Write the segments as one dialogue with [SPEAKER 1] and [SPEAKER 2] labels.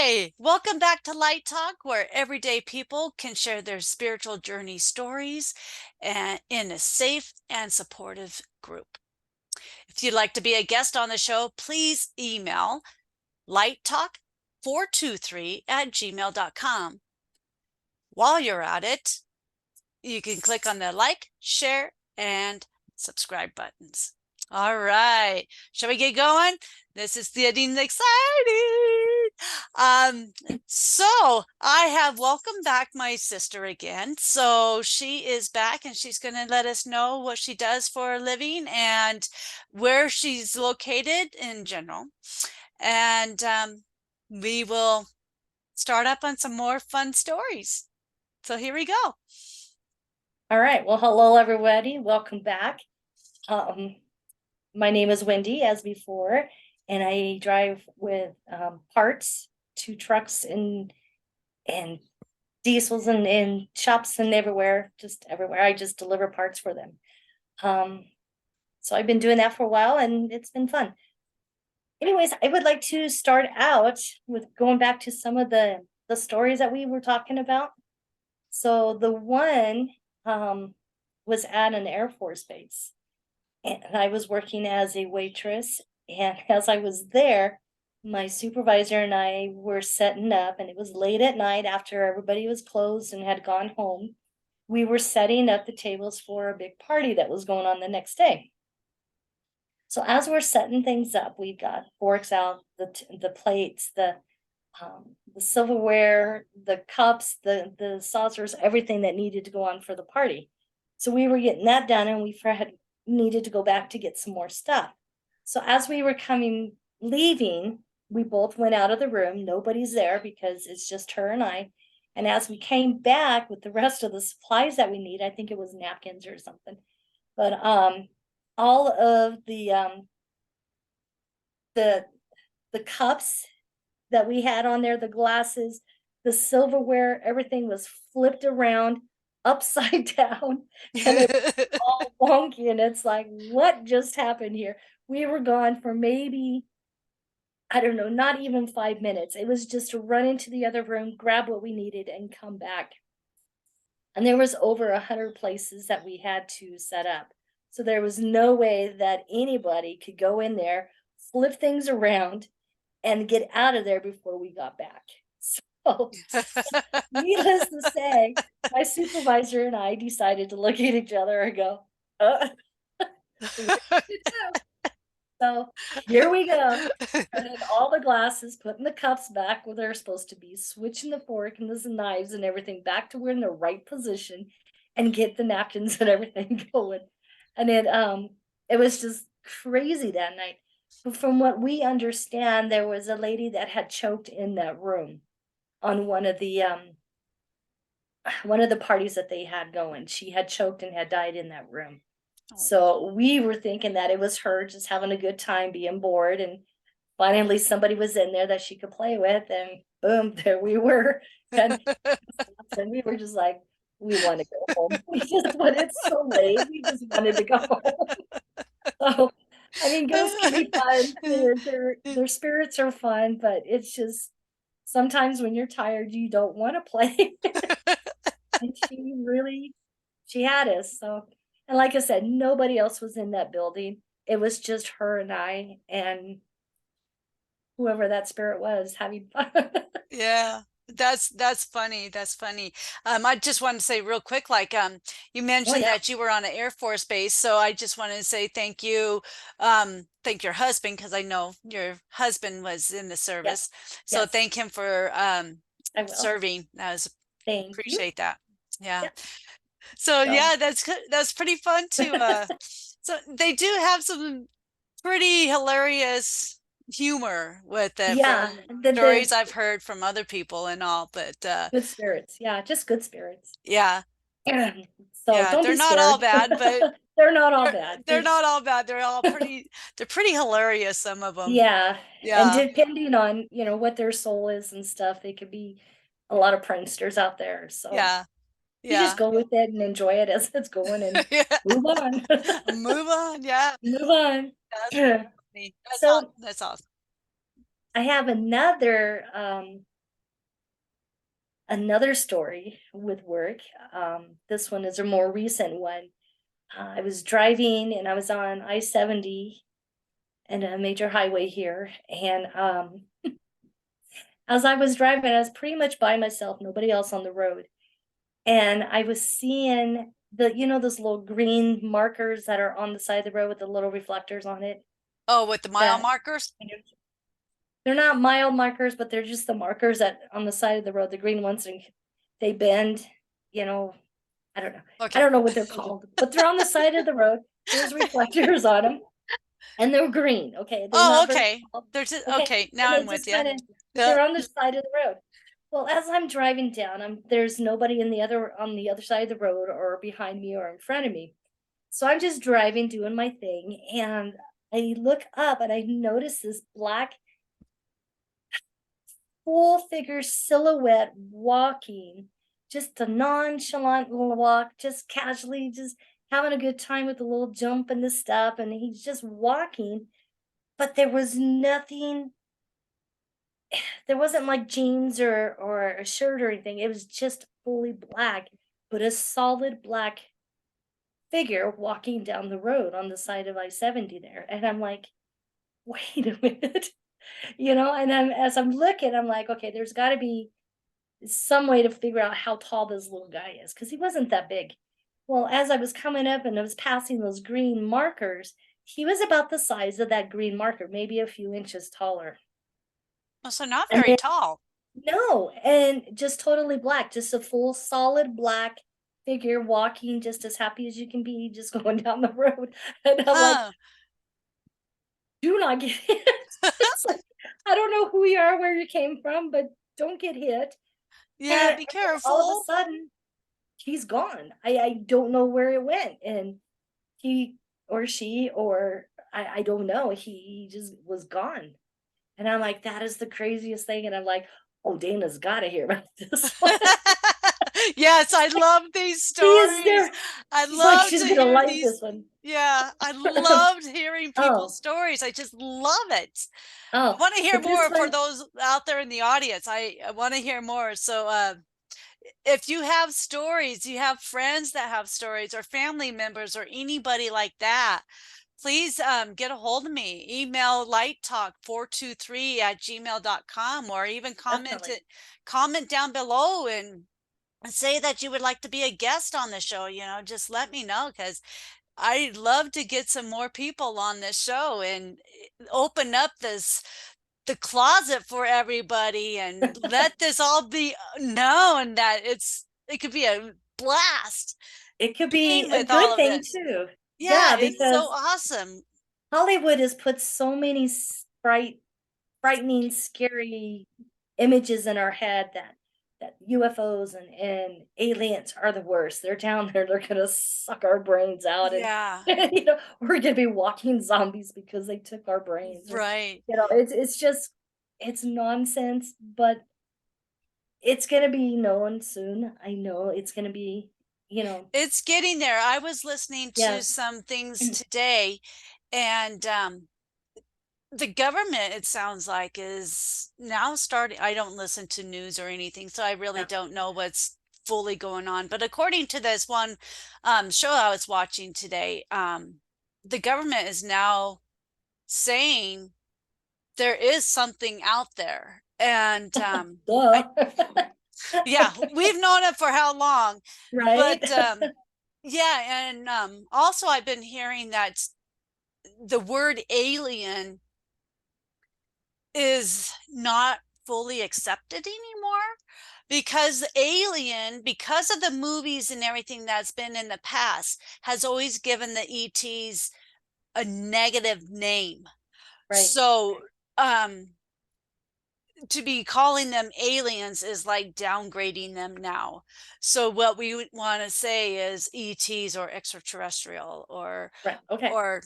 [SPEAKER 1] Hi, welcome back to Light Talk, where everyday people can share their spiritual journey stories and in a safe and supportive group. If you'd like to be a guest on the show, please email lighttalk423@gmail.com. While you're at it, you can click on the like, share, and subscribe buttons. All right, shall we get going? This is getting exciting. So I have welcomed back my sister again. So she is back and she's going to let us know what she does for a living and where she's located in general. And we will start up on some more fun stories. So here we go.
[SPEAKER 2] All right. Well, hello, everybody. Welcome back. My name is Wendy, as before, and I drive with parts to trucks and diesels and shops and everywhere, just everywhere. I just deliver parts for them. So I've been doing that for a while, and it's been fun. Anyways, I would like to start out with going back to some of the stories that we were talking about. So the one was at an Air Force base, and I was working as a waitress. And as I was there, my supervisor and I were setting up, and it was late at night after everybody was closed and had gone home. We were setting up the tables for a big party that was going on the next day. So as we're setting things up, we've got forks out, the plates, the silverware, the cups, the saucers, everything that needed to go on for the party. So we were getting that done, and we had needed to go back to get some more stuff. So as we were leaving, we both went out of the room. Nobody's there because it's just her and I. And as we came back with the rest of the supplies that we need, I think it was napkins or something, but all of the cups that we had on there, the glasses, the silverware, everything was flipped around upside down, and it was all wonky. And it's like, what just happened here? We were gone for maybe, I don't know, not even 5 minutes. It was just to run into the other room, grab what we needed, and come back. And there was over 100 places that we had to set up. So there was no way that anybody could go in there, flip things around, and get out of there before we got back. So, needless to say, my supervisor and I decided to look at each other and go, so here we go. And then all the glasses, putting the cups back where they're supposed to be, switching the fork and the knives and everything back to where in the right position, and get the napkins and everything going. And it was just crazy that night. But from what we understand, there was a lady that had choked in that room on one of the parties that they had going. She had choked and had died in that room. So we were thinking that it was her just having a good time, being bored, and finally somebody was in there that she could play with, and boom, there we were. And we were just like, we want to go home. When it's so late, we just wanted to go home. So I mean, ghosts can be fun. Their spirits are fun, but it's just sometimes when you're tired, you don't want to play. And she had us. So, and like I said, nobody else was in that building. It was just her and I and whoever that spirit was having fun.
[SPEAKER 1] Yeah, that's funny. That's funny. I just wanted to say real quick, like you
[SPEAKER 2] Oh
[SPEAKER 1] mentioned
[SPEAKER 2] yeah,
[SPEAKER 1] that you were on an Air Force base, so I just wanted to say thank you, thank your husband because I know your husband was in the
[SPEAKER 2] yes,
[SPEAKER 1] service. So
[SPEAKER 2] yes,
[SPEAKER 1] thank him for
[SPEAKER 2] I will.
[SPEAKER 1] serving.
[SPEAKER 2] Thank you.
[SPEAKER 1] Appreciate that. Yeah.
[SPEAKER 2] Yeah.
[SPEAKER 1] So
[SPEAKER 2] So
[SPEAKER 1] yeah, that's pretty fun to so they do have some pretty hilarious humor with it
[SPEAKER 2] yeah,
[SPEAKER 1] from
[SPEAKER 2] the
[SPEAKER 1] stories I've heard from other people and all, but
[SPEAKER 2] good spirits. Yeah, just good spirits.
[SPEAKER 1] yeah,
[SPEAKER 2] So
[SPEAKER 1] yeah,
[SPEAKER 2] don't
[SPEAKER 1] they're
[SPEAKER 2] be
[SPEAKER 1] not all
[SPEAKER 2] scared.
[SPEAKER 1] bad, but
[SPEAKER 2] They're not all
[SPEAKER 1] they're
[SPEAKER 2] bad.
[SPEAKER 1] they're not all bad. They're pretty hilarious, some of them.
[SPEAKER 2] Yeah, and
[SPEAKER 1] Yeah.
[SPEAKER 2] depending on, what their soul is and stuff, they could be a lot of pranksters out there. So
[SPEAKER 1] Yeah.
[SPEAKER 2] you just
[SPEAKER 1] Yeah.
[SPEAKER 2] go with it and enjoy it as it's going and
[SPEAKER 1] Yeah.
[SPEAKER 2] move on.
[SPEAKER 1] Move on. Yeah.
[SPEAKER 2] Move on.
[SPEAKER 1] That's funny. That's
[SPEAKER 2] So
[SPEAKER 1] awesome. That's awesome.
[SPEAKER 2] I have another another story with work. This one is a more recent one. I was driving and I was on I-70 and a major highway here. And as I was driving, I was pretty much by myself, nobody else on the road. And I was seeing those little green markers that are on the side of the road with the little reflectors on it.
[SPEAKER 1] Oh, with the mile
[SPEAKER 2] That
[SPEAKER 1] markers?
[SPEAKER 2] they're not mile markers, but they're just the markers that on the side of the road, the green ones, and they bend, you know, I don't know. I
[SPEAKER 1] Okay.
[SPEAKER 2] don't know what they're called, but they're on the side of the road. There's reflectors on them and they're green. Okay. They're
[SPEAKER 1] Oh,
[SPEAKER 2] not very
[SPEAKER 1] okay.
[SPEAKER 2] tall.
[SPEAKER 1] There's
[SPEAKER 2] Okay.
[SPEAKER 1] okay.
[SPEAKER 2] And
[SPEAKER 1] Now
[SPEAKER 2] they
[SPEAKER 1] I'm with
[SPEAKER 2] just
[SPEAKER 1] you.
[SPEAKER 2] kind of,
[SPEAKER 1] Uh,
[SPEAKER 2] they're on the side of the road. Well, as I'm driving down, there's nobody on the other side of the road or behind me or in front of me. So I'm just driving, doing my thing. And I look up and I notice this black full figure silhouette walking, just a nonchalant little walk, just casually, just having a good time with the little jump and the step. And he's just walking, but there was nothing, there wasn't like jeans or a shirt or anything. It was just fully black, but a solid black figure walking down the road on the side of I-70 there. And I'm like, wait a minute, and as I'm looking, I'm like, okay, there's got to be some way to figure out how tall this little guy is because he wasn't that big. Well, as I was coming up and I was passing those green markers, he was about the size of that green marker, maybe a few inches taller.
[SPEAKER 1] so not
[SPEAKER 2] And
[SPEAKER 1] very
[SPEAKER 2] then,
[SPEAKER 1] tall.
[SPEAKER 2] no, and just totally black, just a full solid black figure walking just as happy as you can be, just going down the road. And I'm like,
[SPEAKER 1] Huh.
[SPEAKER 2] do not get hit. It's like, I don't know who you are, where you came from, but don't get hit.
[SPEAKER 1] Yeah,
[SPEAKER 2] And
[SPEAKER 1] be
[SPEAKER 2] then all of a
[SPEAKER 1] careful.
[SPEAKER 2] sudden, he's gone. I don't know where it went. And he or she, or I don't know, he just was gone. And I'm like, that is the craziest thing. And I'm like, oh, Dana's got to hear about this one.
[SPEAKER 1] Yes, I love these
[SPEAKER 2] He is
[SPEAKER 1] stories.
[SPEAKER 2] there.
[SPEAKER 1] I
[SPEAKER 2] She's like,
[SPEAKER 1] love
[SPEAKER 2] she's
[SPEAKER 1] to
[SPEAKER 2] gonna
[SPEAKER 1] hear
[SPEAKER 2] like
[SPEAKER 1] these.
[SPEAKER 2] this one.
[SPEAKER 1] Yeah, I loved hearing
[SPEAKER 2] Oh,
[SPEAKER 1] people's stories. I just love it. I
[SPEAKER 2] oh,
[SPEAKER 1] want to hear
[SPEAKER 2] but this
[SPEAKER 1] more for
[SPEAKER 2] one,
[SPEAKER 1] those out there in the audience. I want to hear more. So, if you have stories, you have friends that have stories, or family members, or anybody like that, please get a hold of me. Email lighttalk423 at gmail.com, or even
[SPEAKER 2] definitely.
[SPEAKER 1] comment down below and say that you would like to be a guest on the show. Just let me know, because I'd love to get some more people on this show and open up the closet for everybody and let this all be known that it could be a blast
[SPEAKER 2] It could
[SPEAKER 1] being
[SPEAKER 2] be a
[SPEAKER 1] with all
[SPEAKER 2] good
[SPEAKER 1] of
[SPEAKER 2] thing
[SPEAKER 1] this.
[SPEAKER 2] too.
[SPEAKER 1] Yeah,
[SPEAKER 2] Yeah,
[SPEAKER 1] it's so
[SPEAKER 2] because
[SPEAKER 1] awesome.
[SPEAKER 2] Hollywood has put so many frightening, scary images in our head that UFOs and aliens are the worst. They're down there, they're gonna suck our brains out, and
[SPEAKER 1] Yeah,
[SPEAKER 2] we're gonna be walking zombies because they took our brains. Or
[SPEAKER 1] right.
[SPEAKER 2] it's just it's nonsense, but it's gonna be known soon. I know it's gonna be, you know,
[SPEAKER 1] It's getting there. I was listening to
[SPEAKER 2] yes.
[SPEAKER 1] some things today, and the government, it sounds like, is now starting. I don't listen to news or anything, so I really
[SPEAKER 2] Yeah,
[SPEAKER 1] don't know what's fully going on. But according to this one show I was watching today, the government is now saying there is something out there. And I,
[SPEAKER 2] duh.
[SPEAKER 1] yeah, we've known it for how long?
[SPEAKER 2] Right?
[SPEAKER 1] But yeah, and also I've been hearing that the word alien is not fully accepted anymore, because alien, because of the movies and everything that's been in the past, has always given the ETs a negative name.
[SPEAKER 2] Right.
[SPEAKER 1] So um to be calling them aliens is like downgrading them now. So what we would want to say is ETs, or extraterrestrial,
[SPEAKER 2] Right. Okay.
[SPEAKER 1] or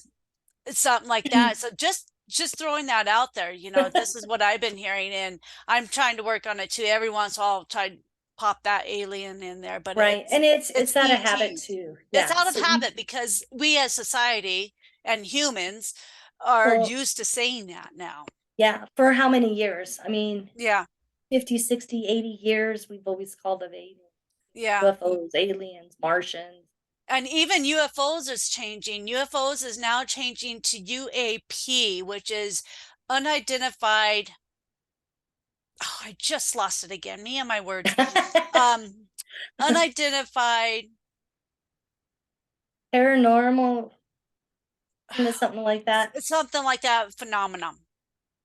[SPEAKER 1] something like that. So just throwing that out there, this is what I've been hearing, and I'm trying to work on it too. Every once in a while I'll try to pop that alien in there, but
[SPEAKER 2] Right.
[SPEAKER 1] it's
[SPEAKER 2] And it's
[SPEAKER 1] it's
[SPEAKER 2] it's out of habit
[SPEAKER 1] ET.
[SPEAKER 2] too.
[SPEAKER 1] It's
[SPEAKER 2] Yeah.
[SPEAKER 1] out of
[SPEAKER 2] So you
[SPEAKER 1] habit because we as society and humans are
[SPEAKER 2] well,
[SPEAKER 1] used to saying that now.
[SPEAKER 2] yeah, for how many years? I mean,
[SPEAKER 1] Yeah.
[SPEAKER 2] 50, 60, 80 years, we've always called them aliens,
[SPEAKER 1] Yeah.
[SPEAKER 2] UFOs, aliens, Martians.
[SPEAKER 1] And even UFOs is changing. UFOs is now changing to UAP, which is unidentified. Oh, I just lost it again. Me and my words. Um, Unidentified.
[SPEAKER 2] Paranormal, something like that.
[SPEAKER 1] It's something like that phenomenon.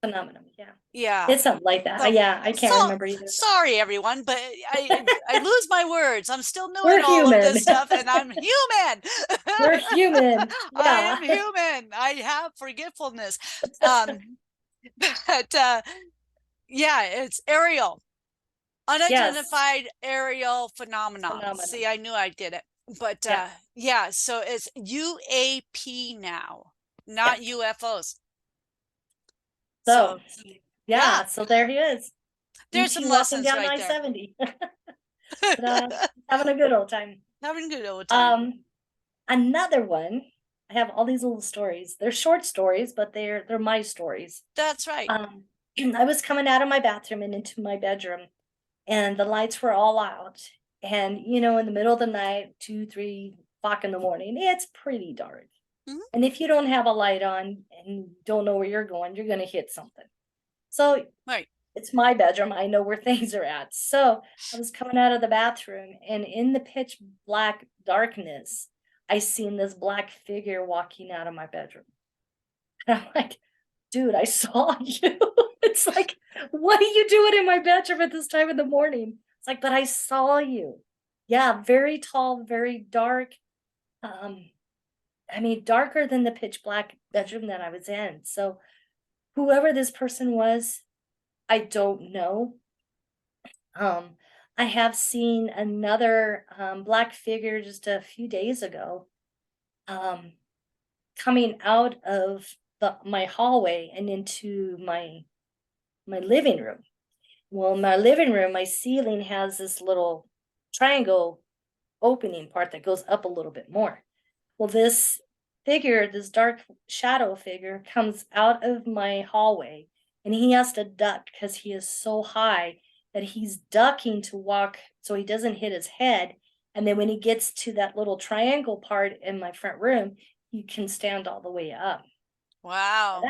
[SPEAKER 2] Phenomenon. Yeah.
[SPEAKER 1] Yeah.
[SPEAKER 2] It's something like that.
[SPEAKER 1] So,
[SPEAKER 2] Yeah, I
[SPEAKER 1] so
[SPEAKER 2] can't remember either.
[SPEAKER 1] sorry, everyone, but I lose my words. I'm still new in
[SPEAKER 2] We're
[SPEAKER 1] all of
[SPEAKER 2] human.
[SPEAKER 1] this stuff, and I'm human.
[SPEAKER 2] We're human.
[SPEAKER 1] I
[SPEAKER 2] Yeah.
[SPEAKER 1] am human. I have forgetfulness. Um, but yeah, it's aerial,
[SPEAKER 2] Yes.
[SPEAKER 1] unidentified aerial phenomenon. See,
[SPEAKER 2] Phenomenon.
[SPEAKER 1] I knew I'd get it. But
[SPEAKER 2] Yeah.
[SPEAKER 1] yeah, so it's UAP now,
[SPEAKER 2] Yeah.
[SPEAKER 1] not UFOs.
[SPEAKER 2] So,
[SPEAKER 1] So yeah,
[SPEAKER 2] yeah. So there he is. You
[SPEAKER 1] there's some
[SPEAKER 2] two walking
[SPEAKER 1] lessons
[SPEAKER 2] down
[SPEAKER 1] right there.
[SPEAKER 2] I-70. But having a good old time.
[SPEAKER 1] Having a good old time.
[SPEAKER 2] Um, Another one. I have all these little stories. They're short stories, but they're my stories.
[SPEAKER 1] That's right.
[SPEAKER 2] Um, I was coming out of my bathroom and into my bedroom, and the lights were all out. And in the middle of the night, 2, 3 o'clock in the morning, it's pretty dark.
[SPEAKER 1] Mhm.
[SPEAKER 2] And if you don't have a light on and don't know where you're going, you're gonna hit something. So
[SPEAKER 1] Right.
[SPEAKER 2] it's my bedroom. I know where things are at. So I was coming out of the bathroom, and in the pitch black darkness, I seen this black figure walking out of my bedroom. And I'm like, dude, I saw you. It's like, what are you doing in my bedroom at this time of the morning? It's like, but I saw you. Yeah, very tall, very dark. Um, I mean, darker than the pitch black bedroom that I was in. So whoever this person was, I don't know. Um, I have seen another black figure just a few days ago, um, coming out of my hallway and into my living room. Well, my living room, my ceiling has this little triangle opening part that goes up a little bit more. Well, this figure, this dark shadow figure, comes out of my hallway, and he has to duck because he is so high that he's ducking to walk so he doesn't hit his head. And then when he gets to that little triangle part in my front room, he can stand all the way up.
[SPEAKER 1] Wow.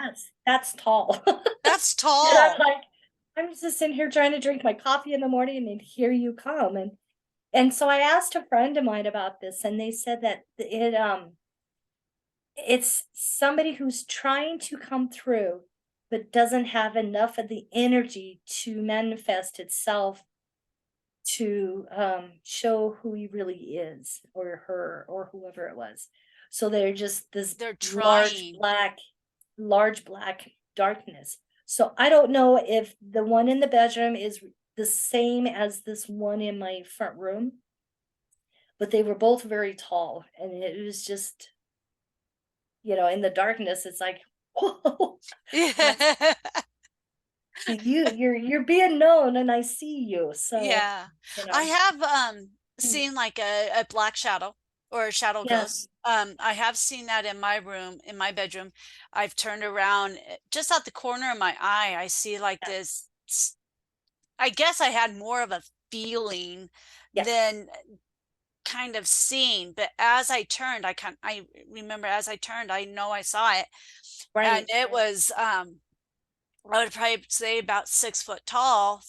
[SPEAKER 2] That's tall.
[SPEAKER 1] That's
[SPEAKER 2] And I'm
[SPEAKER 1] tall.
[SPEAKER 2] like, I'm just sitting here trying to drink my coffee in the morning, and here you come. And so I asked a friend of mine about this, and they said that it's somebody who's trying to come through but doesn't have enough of the energy to manifest itself to show who he really is, or her, or whoever it was. So they're just this
[SPEAKER 1] They're
[SPEAKER 2] large
[SPEAKER 1] trying.
[SPEAKER 2] black, large black darkness. So I don't know if the one in the bedroom is the same as this one in my front room, but they were both very tall, and it was just, in the darkness, it's like, whoa, like,
[SPEAKER 1] Yeah.
[SPEAKER 2] you're being known, and I see you. So,
[SPEAKER 1] Yeah.
[SPEAKER 2] you
[SPEAKER 1] I
[SPEAKER 2] know,
[SPEAKER 1] have
[SPEAKER 2] mm,
[SPEAKER 1] seen like a black shadow or a shadow
[SPEAKER 2] yeah,
[SPEAKER 1] ghost. I have seen that in my room, in my bedroom. I've turned around just out the corner of my eye. I see like
[SPEAKER 2] yeah,
[SPEAKER 1] this. I guess I had more of a feeling
[SPEAKER 2] yeah,
[SPEAKER 1] than kind of seeing, but as I turned, I remember as I turned, I know I saw it, and
[SPEAKER 2] right,
[SPEAKER 1] it
[SPEAKER 2] right.
[SPEAKER 1] was I would probably say about 6 foot tall,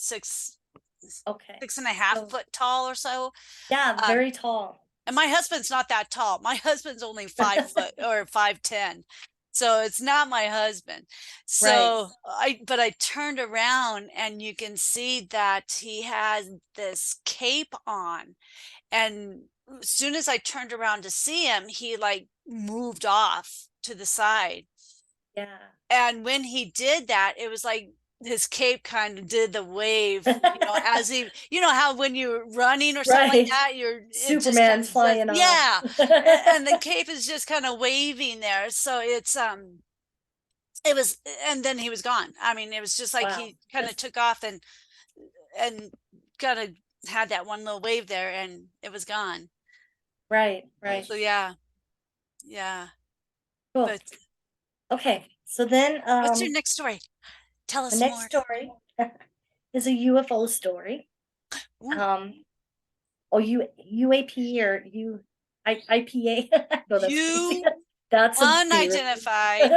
[SPEAKER 2] Okay.
[SPEAKER 1] six and a half
[SPEAKER 2] So,
[SPEAKER 1] foot tall or so.
[SPEAKER 2] yeah,
[SPEAKER 1] Um,
[SPEAKER 2] very tall.
[SPEAKER 1] and my husband's not that tall. My husband's only 5 foot or 5'10". So it's not my husband.
[SPEAKER 2] Right.
[SPEAKER 1] But I turned around and you can see that he has this cape on. And as soon as I turned around to see him, he like moved off to the side.
[SPEAKER 2] Yeah.
[SPEAKER 1] And when he did that, it was like his cape kind of did the wave, as he, how when you're running or something like
[SPEAKER 2] Right.
[SPEAKER 1] that, it just kind
[SPEAKER 2] Superman's
[SPEAKER 1] of does,
[SPEAKER 2] flying on.
[SPEAKER 1] yeah. And the cape is just kind of waving there. So it was, and then he was gone. I mean, it was just like
[SPEAKER 2] Wow.
[SPEAKER 1] he kind of
[SPEAKER 2] Just
[SPEAKER 1] took off and kind of had that one little wave there and it was gone.
[SPEAKER 2] right, right.
[SPEAKER 1] So yeah, yeah.
[SPEAKER 2] Cool.
[SPEAKER 1] But
[SPEAKER 2] Okay. So then
[SPEAKER 1] what's your next story? Tell
[SPEAKER 2] the
[SPEAKER 1] us
[SPEAKER 2] next
[SPEAKER 1] more.
[SPEAKER 2] story is a UFO story.
[SPEAKER 1] Ooh,
[SPEAKER 2] Um, or UAP or IPA. No, that's crazy.
[SPEAKER 1] you
[SPEAKER 2] That's a beer.
[SPEAKER 1] unidentified,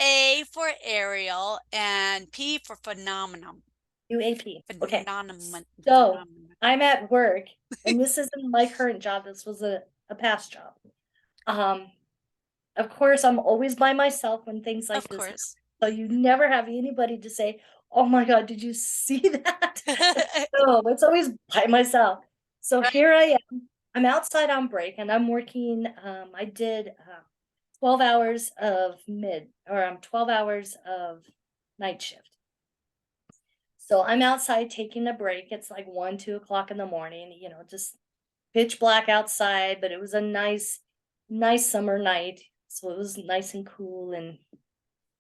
[SPEAKER 1] A for aerial, and P for phenomenon.
[SPEAKER 2] UAP. Okay.
[SPEAKER 1] Phenomenon.
[SPEAKER 2] So
[SPEAKER 1] Phenomenon.
[SPEAKER 2] I'm at work, and this isn't my current job. This was a past job. Um, of course, I'm always by myself when things like
[SPEAKER 1] Of
[SPEAKER 2] this happen.
[SPEAKER 1] course.
[SPEAKER 2] So you never have anybody to say, "Oh my God, did you see that?" No, it's always by myself. So
[SPEAKER 1] Right.
[SPEAKER 2] here I am. I'm outside on break, and I'm working. I did 12 hours of 12 hours of night shift. So I'm outside taking a break. It's like 1, 2 o'clock in the morning, just pitch black outside, but it was a nice summer night. So it was nice and cool. And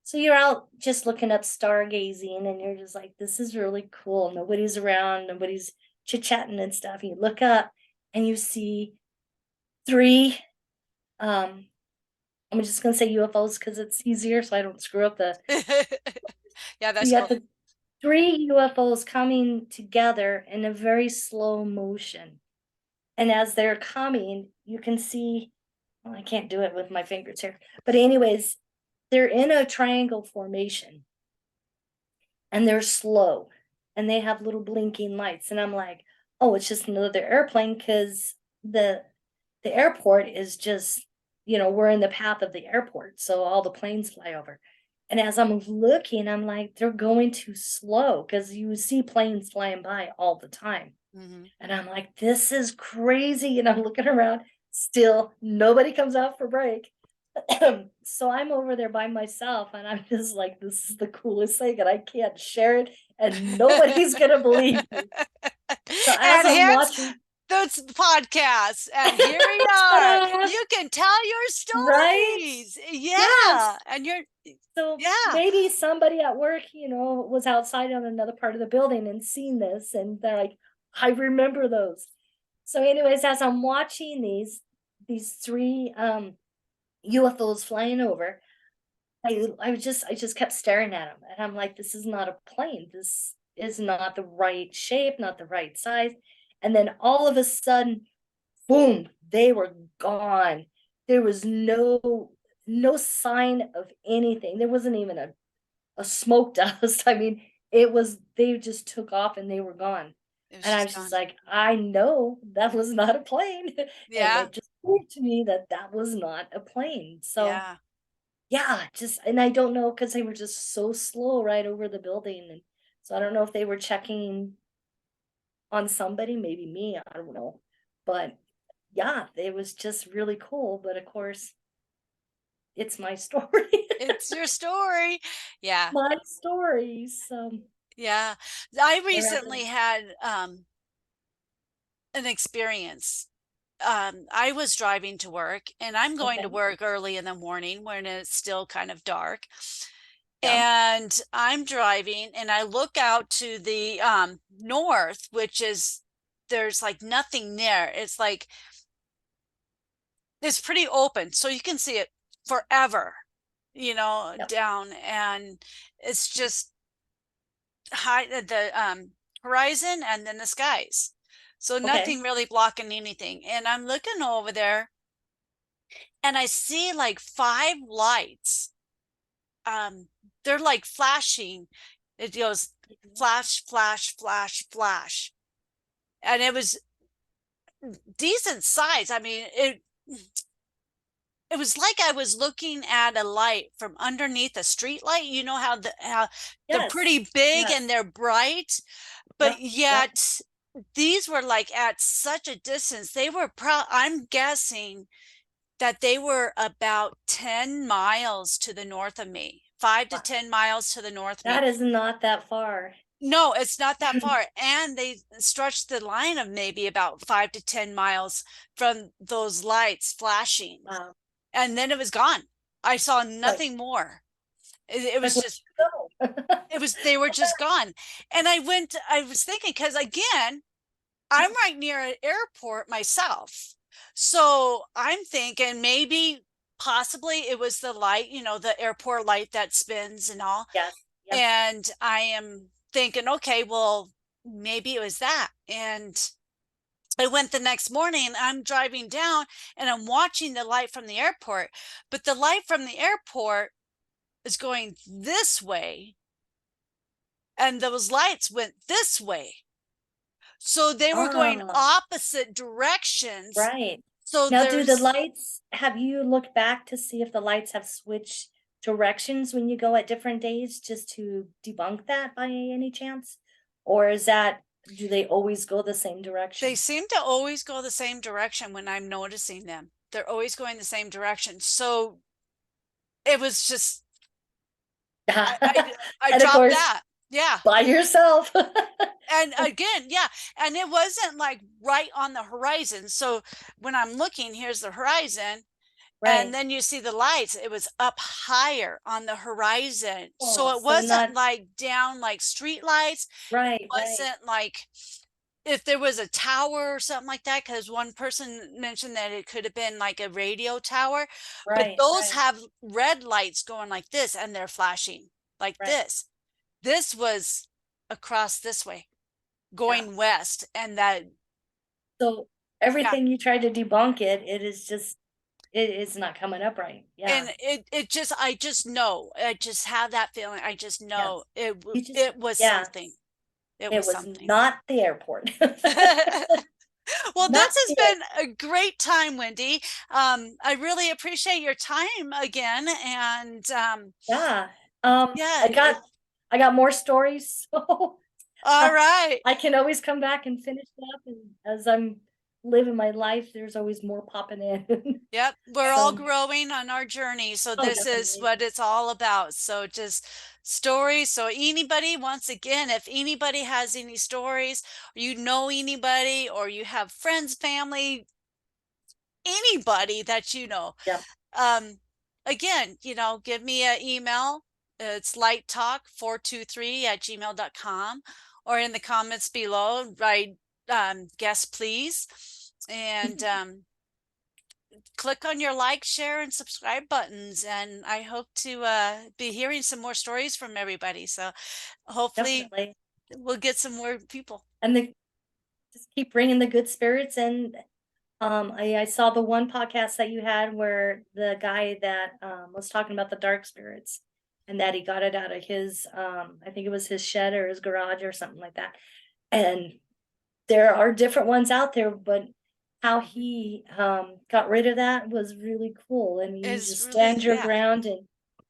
[SPEAKER 2] so you're out just looking up stargazing and you're just like, this is really cool. Nobody's around, nobody's chit-chatting and stuff. You look up and you see three, um, I'm just gonna say UFOs because it's easier so I don't screw up the
[SPEAKER 1] Yeah,
[SPEAKER 2] you
[SPEAKER 1] that's
[SPEAKER 2] got
[SPEAKER 1] cool.
[SPEAKER 2] the three UFOs coming together in a very slow motion. And as they're coming, you can see, well, I can't do it with my fingers here. But anyways, they're in a triangle formation and they're slow and they have little blinking lights. And I'm like, oh, it's just another airplane because the the airport is just, we're in the path of the airport. So all the planes fly over. And as I'm looking, I'm like, they're going too slow because you see planes flying by all the time.
[SPEAKER 1] Mhm.
[SPEAKER 2] And I'm like, this is crazy. And I'm looking around, still nobody comes out for break. So I'm over there by myself and I'm just like, this is the coolest thing. And I can't share it and nobody's gonna believe me. So as
[SPEAKER 1] And
[SPEAKER 2] I'm
[SPEAKER 1] hence
[SPEAKER 2] watching,
[SPEAKER 1] this podcast. And here we are.
[SPEAKER 2] ta-da,
[SPEAKER 1] You can tell your
[SPEAKER 2] right?
[SPEAKER 1] stories.
[SPEAKER 2] Yes.
[SPEAKER 1] Yeah. And you're,
[SPEAKER 2] So
[SPEAKER 1] yeah.
[SPEAKER 2] maybe somebody at work, was outside on another part of the building and seen this, and they're like, I remember those. So, anyways, as I'm watching these three UFOs flying over, I just kept staring at them, and I'm like, this is not a plane. This is not the right shape, not the right size. And then all of a sudden, boom, they were gone. There was no sign of anything. There wasn't even a smoke dust. I mean, they just took off and they were gone.
[SPEAKER 1] It was
[SPEAKER 2] And I
[SPEAKER 1] just
[SPEAKER 2] was just
[SPEAKER 1] gone.
[SPEAKER 2] like, I know that was not a plane. And
[SPEAKER 1] Yeah.
[SPEAKER 2] it just proved to me that that was not a plane. So,
[SPEAKER 1] Yeah.
[SPEAKER 2] yeah, and I don't know because they were just so slow right over the building. And so I don't know if they were checking on somebody, maybe me, I don't know. But yeah, it was just really cool. But of course, it's my story.
[SPEAKER 1] It's your story. Yeah.
[SPEAKER 2] My story. So
[SPEAKER 1] Yeah. I
[SPEAKER 2] there I go.
[SPEAKER 1] recently had an experience. I was driving to work and I'm going to
[SPEAKER 2] Okay.
[SPEAKER 1] work early in the morning when it's still kind of dark.
[SPEAKER 2] Yeah.
[SPEAKER 1] And I'm driving and I look out to the north, which is there's like nothing there. It's like it's pretty open, so you can see it forever,
[SPEAKER 2] Yep.
[SPEAKER 1] down, and it's just high the horizon and then the skies. So
[SPEAKER 2] Okay.
[SPEAKER 1] nothing really blocking anything. And I'm looking over there and I see like five lights. Um, they're like flashing. It goes flash, flash, flash, flash. And it was decent size. I mean, it was like I was looking at a light from underneath a street light. You know how they're
[SPEAKER 2] Yes.
[SPEAKER 1] pretty big and
[SPEAKER 2] Yes.
[SPEAKER 1] they're bright, but
[SPEAKER 2] Yep. Yep.
[SPEAKER 1] yet these were like at such a distance. They were I'm guessing that they were about 10 miles to the north of me, 5 to
[SPEAKER 2] Wow.
[SPEAKER 1] 10 miles to the north of me.
[SPEAKER 2] That is not that far.
[SPEAKER 1] No, it's not that far. And they stretched the line of maybe about 5 to 10 miles from those lights flashing.
[SPEAKER 2] Wow.
[SPEAKER 1] And then it was gone. I saw
[SPEAKER 2] Like,
[SPEAKER 1] nothing more. It
[SPEAKER 2] like
[SPEAKER 1] was
[SPEAKER 2] where
[SPEAKER 1] just,
[SPEAKER 2] you go.
[SPEAKER 1] they were just gone. And I was thinking, because again, I'm right near an airport myself. So I'm thinking maybe possibly it was the light, the airport light that spins and all.
[SPEAKER 2] Yes. Yep.
[SPEAKER 1] And I am thinking, okay, well, maybe it was that. And I went the next morning and I'm driving down and I'm watching the light from the airport, but the light from the airport is going this way and those lights went this way. So they were going
[SPEAKER 2] Ah,
[SPEAKER 1] opposite directions.
[SPEAKER 2] right.
[SPEAKER 1] So
[SPEAKER 2] Now, do the
[SPEAKER 1] there's,
[SPEAKER 2] lights, have you looked back to see if the lights have switched directions when you go at different days just to debunk that by any chance? Or is that, do they always go the same
[SPEAKER 1] they
[SPEAKER 2] direction?
[SPEAKER 1] seem to always go the same direction when I'm noticing them. They're always going the same direction. So it was just, I, I, I
[SPEAKER 2] And of
[SPEAKER 1] dropped
[SPEAKER 2] course,
[SPEAKER 1] that. Yeah.
[SPEAKER 2] by yourself.
[SPEAKER 1] And again, yeah, and it wasn't like right on the horizon. So when I'm looking, here's the horizon, and
[SPEAKER 2] Right.
[SPEAKER 1] then you see the lights. It was up higher on the horizon, so
[SPEAKER 2] Oh,
[SPEAKER 1] it
[SPEAKER 2] so
[SPEAKER 1] wasn't
[SPEAKER 2] not,
[SPEAKER 1] like down like street lights. It
[SPEAKER 2] right, right,
[SPEAKER 1] wasn't like if there was a tower or something like that, because one person mentioned that it could have been like a radio tower, but
[SPEAKER 2] right,
[SPEAKER 1] those
[SPEAKER 2] right,
[SPEAKER 1] have red lights going like this, and they're flashing like
[SPEAKER 2] right.
[SPEAKER 1] this. This was across this way
[SPEAKER 2] Yeah.
[SPEAKER 1] going west, and that,
[SPEAKER 2] So
[SPEAKER 1] yeah,
[SPEAKER 2] everything you try to debunk it, it is just, it is not coming up right. Yeah.
[SPEAKER 1] and it just, I just know, I just have that feeling, I just know
[SPEAKER 2] Yes. You just,
[SPEAKER 1] it was
[SPEAKER 2] yeah,
[SPEAKER 1] something, it
[SPEAKER 2] it
[SPEAKER 1] was
[SPEAKER 2] was
[SPEAKER 1] something.
[SPEAKER 2] not the airport.
[SPEAKER 1] Well,
[SPEAKER 2] Not
[SPEAKER 1] this has
[SPEAKER 2] the air.
[SPEAKER 1] been a great time, Wendy. I really appreciate your time again, and
[SPEAKER 2] Yeah.
[SPEAKER 1] yeah,
[SPEAKER 2] I got more stories, so
[SPEAKER 1] all right.
[SPEAKER 2] I can always come back and finish it up. And as I'm living my life, there's always more popping in.
[SPEAKER 1] Yep, we're all
[SPEAKER 2] So,
[SPEAKER 1] growing on our journey. So
[SPEAKER 2] oh,
[SPEAKER 1] this is
[SPEAKER 2] definitely.
[SPEAKER 1] what it's all about. So just stories. So anybody, once again, if anybody has any stories, or you know anybody, or you have friends, family, anybody that you know,
[SPEAKER 2] Yeah.
[SPEAKER 1] um, again, give me an email. It's lighttalk423 at gmail.com, or in the comments below, write guest please. And click on your like, share, and subscribe buttons. And I hope to be hearing some more stories from everybody. So hopefully
[SPEAKER 2] Definitely.
[SPEAKER 1] we'll get some more people.
[SPEAKER 2] And the just keep bringing the good spirits. And I saw the one podcast that you had where the guy that was talking about the dark spirits and that he got it out of his I think it was his shed or his garage or something like that. And there are different ones out there, but how he got rid of that was really cool. I mean, you
[SPEAKER 1] Is
[SPEAKER 2] just
[SPEAKER 1] really,
[SPEAKER 2] stand your
[SPEAKER 1] yeah,
[SPEAKER 2] ground and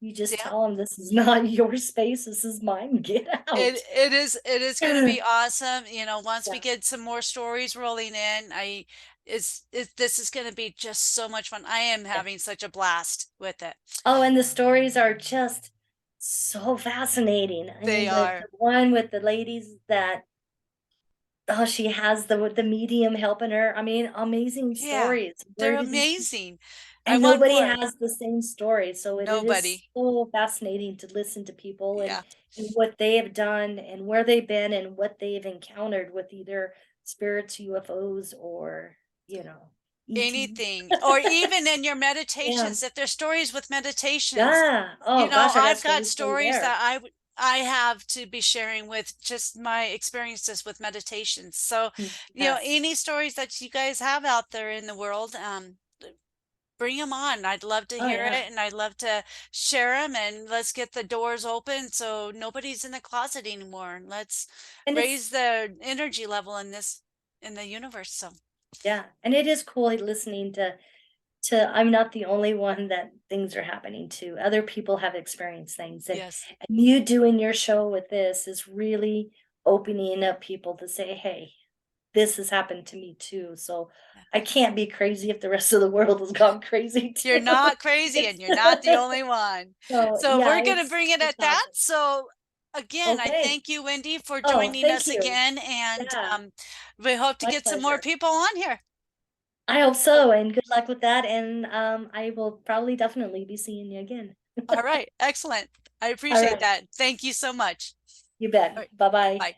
[SPEAKER 2] you just
[SPEAKER 1] yeah.
[SPEAKER 2] tell him this is not your space, this is mine, get out.
[SPEAKER 1] It is going to
[SPEAKER 2] Yeah.
[SPEAKER 1] be awesome. Once we get some more stories rolling in, this is going to be just so much fun. I am
[SPEAKER 2] Yeah.
[SPEAKER 1] having such a blast with it.
[SPEAKER 2] Oh, and the stories are just so fascinating. I
[SPEAKER 1] They
[SPEAKER 2] mean, the
[SPEAKER 1] are.
[SPEAKER 2] one with the ladies that, oh, she has the medium helping her. I mean, amazing
[SPEAKER 1] Yeah,
[SPEAKER 2] stories. Where
[SPEAKER 1] they're
[SPEAKER 2] do these,
[SPEAKER 1] amazing. I
[SPEAKER 2] and
[SPEAKER 1] want
[SPEAKER 2] nobody
[SPEAKER 1] more.
[SPEAKER 2] has the same story. So it is
[SPEAKER 1] Nobody.
[SPEAKER 2] so fascinating to listen to people
[SPEAKER 1] Yeah.
[SPEAKER 2] and what they have done and where they've been and what they've encountered with either spirits, UFOs, or, you know, ETs.
[SPEAKER 1] Anything, or even in your
[SPEAKER 2] Yeah.
[SPEAKER 1] meditations, if there's stories with meditations,
[SPEAKER 2] Yeah. Oh gosh, I got
[SPEAKER 1] I've got
[SPEAKER 2] stories for you
[SPEAKER 1] stories
[SPEAKER 2] there.
[SPEAKER 1] that I have to be sharing with just my experiences with meditations. So,
[SPEAKER 2] Yes.
[SPEAKER 1] any stories that you guys have out there in the world, bring them on. I'd love to
[SPEAKER 2] Oh
[SPEAKER 1] hear it,
[SPEAKER 2] yeah.
[SPEAKER 1] and I'd love to share them, and let's get the doors open so nobody's in the closet anymore. And let's
[SPEAKER 2] And it's,
[SPEAKER 1] raise the energy level in the universe. So,
[SPEAKER 2] yeah, and it is cool listening to I'm not the only one that things are happening to. Other people have experienced things,
[SPEAKER 1] yes.
[SPEAKER 2] and you doing your show with this is really opening up people to say, "Hey, this has happened to me too." So I can't be crazy if the rest of the world has gone crazy
[SPEAKER 1] You're
[SPEAKER 2] too.
[SPEAKER 1] not crazy,
[SPEAKER 2] It's
[SPEAKER 1] and you're not the only one.
[SPEAKER 2] so
[SPEAKER 1] So
[SPEAKER 2] yeah,
[SPEAKER 1] we're going to bring it
[SPEAKER 2] it's
[SPEAKER 1] at that.
[SPEAKER 2] awesome.
[SPEAKER 1] So again, I
[SPEAKER 2] Okay.
[SPEAKER 1] thank you, Wendy, for
[SPEAKER 2] Oh,
[SPEAKER 1] joining
[SPEAKER 2] thank
[SPEAKER 1] us
[SPEAKER 2] you.
[SPEAKER 1] again, and
[SPEAKER 2] Yeah,
[SPEAKER 1] we hope to
[SPEAKER 2] my
[SPEAKER 1] get some more
[SPEAKER 2] pleasure.
[SPEAKER 1] people on here.
[SPEAKER 2] I hope so, and good luck with that. And I will probably definitely be seeing you again.
[SPEAKER 1] All right, excellent. I
[SPEAKER 2] All
[SPEAKER 1] appreciate
[SPEAKER 2] right,
[SPEAKER 1] that. Thank you so much.
[SPEAKER 2] you
[SPEAKER 1] All
[SPEAKER 2] bet.
[SPEAKER 1] right,
[SPEAKER 2] Bye bye.
[SPEAKER 1] bye.